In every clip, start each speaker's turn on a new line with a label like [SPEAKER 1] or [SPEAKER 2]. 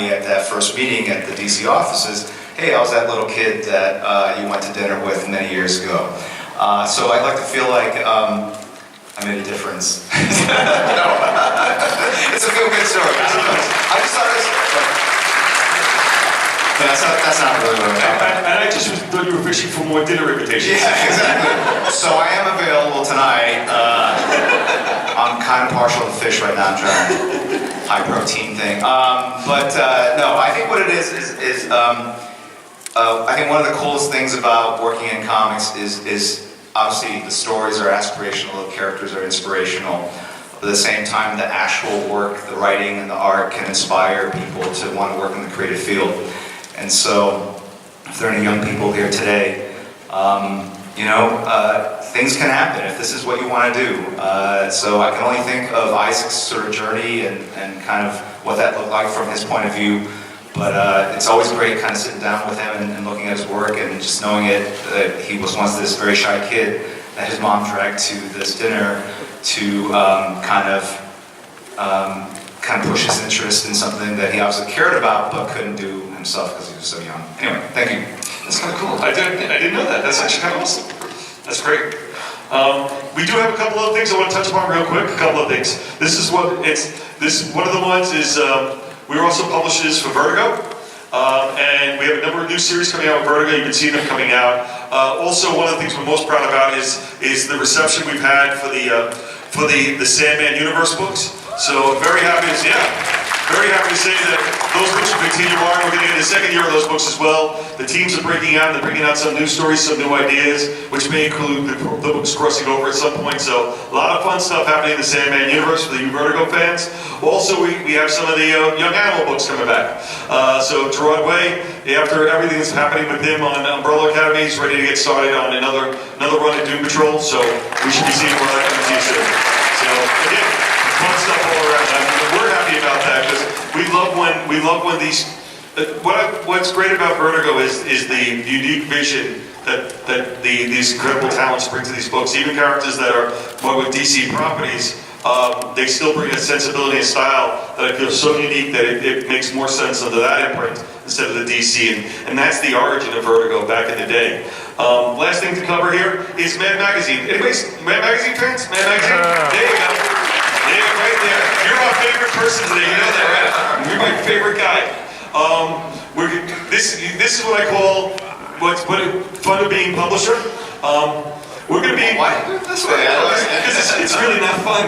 [SPEAKER 1] me at that first meeting at the DC offices, hey, I was that little kid that you went to dinner with many years ago. So I'd like to feel like I made a difference. No. It's a feel-good story. I just thought this. That's not really what I'm talking about.
[SPEAKER 2] And I just thought you were fishing for more dinner invitations.
[SPEAKER 1] Yeah, exactly. So I am available tonight. I'm kind of partial to fish right now. I'm trying high protein thing. No, I think what it is I think one of the coolest things about working in comics is obviously the stories are aspirational, the characters are inspirational. But at the same time, the actual work, the writing and the art can inspire people to want to work in the creative field. And so, if there are any young people here today, things can happen if this is what you want to do. So I can only think of Isaac's sort of journey and kind of what that looked like from his point of view. But it's always great kind of sitting down with him and looking at his work and just knowing that he was once this very shy kid that his mom dragged to this dinner to kind of push his interest in something that he obviously cared about but couldn't do himself because he was so young. Anyway, thank you.
[SPEAKER 2] That's kind of cool. I didn't know that. That's actually kind of awesome. That's great. We do have a couple of things I want to touch upon real quick. A couple of things. This is one of the ones is we're also publishers for Vertigo, and we have a number of new series coming out with Vertigo. You can see them coming out. Also, one of the things we're most proud about is the reception we've had for the Sandman Universe books. So very happy to say that those books will continue on. We're going to get the second year of those books as well. The teams are breaking out. They're bringing out some new stories, some new ideas, which may include the books crossing over at some point. So a lot of fun stuff happening in the Sandman universe for the Vertigo fans. Also, we have some of the Young Animal books coming back. So Gerard Way, after everything that's happening with him on Umbrella Academy, he's ready to get started on another run at Doom Patrol. So we should be seeing more of that coming to you soon. So again, fun stuff all around. We're happy about that because we love when these. What's great about Vertigo is the unique vision that these incredible talents bring to these books. Even characters that are more with DC properties, they still bring a sensibility and style that I feel so unique that it makes more sense under that imprint instead of the DC, and that's the origin of Vertigo back in the day. Last thing to cover here is Mad Magazine. Anyways, Mad Magazine fans? Mad Magazine? There you go. Yeah, right there. You're my favorite person today, you know that, right? You're my favorite guy. This is what I call what's fun of being publisher. We're going to be...
[SPEAKER 1] Why do it this way?
[SPEAKER 2] Because it's really not fun.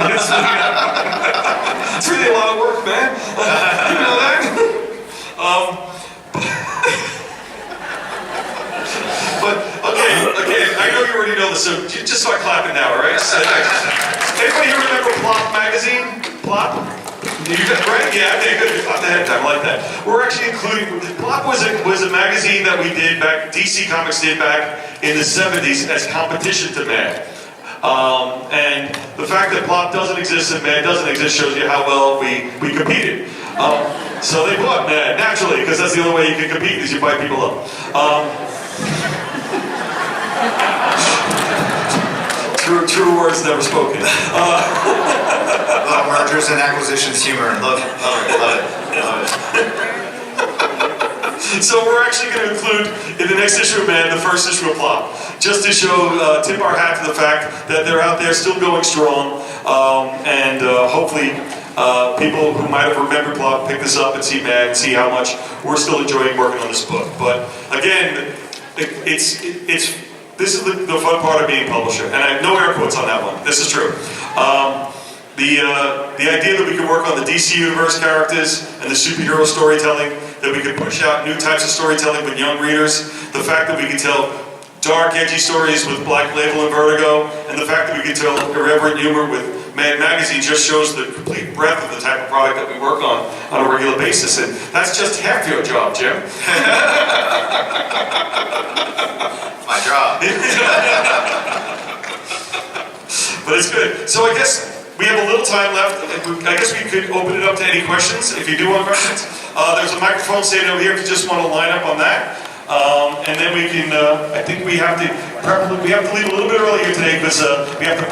[SPEAKER 2] It's really a lot of work, man. You know that? But, okay, I know you already know this, so just start clapping now, all right? Anybody here remember Plop magazine? Plop? You did, right? Yeah, okay, good. You clapped ahead of time, I like that. We're actually including, Plop was a magazine that we did back, DC Comics did back in the 70s as competition to Mad. And the fact that Plop doesn't exist and Mad doesn't exist shows you how well we competed. So they bought Mad, naturally, because that's the only way you can compete is you buy people up. True words never spoken.
[SPEAKER 1] Love mergers and acquisitions humor. Love it.
[SPEAKER 2] So we're actually going to include in the next issue of Mad the first issue of Plop, just to show, tip our hat to the fact that they're out there still going strong, and hopefully people who might have remembered Plop pick this up and see Mad and see how much we're still enjoying working on this book. But again, this is the fun part of being a publisher, and I have no air quotes on that one. This is true. The idea that we can work on the DC Universe characters and the superhero storytelling, that we can push out new types of storytelling with young readers, the fact that we can tell dark, edgy stories with Black Label and Vertigo, and the fact that we can tell irreverent humor with Mad Magazine just shows the complete breadth of the type of product that we work on a regular basis, and that's just half your job, Jim.
[SPEAKER 1] My job.
[SPEAKER 2] But it's good. So I guess we have a little time left. I guess we could open it up to any questions, if you do want questions. There's a microphone standing over here if you just want to line up on that. And then we can, I think we have to leave a little bit earlier today because we have to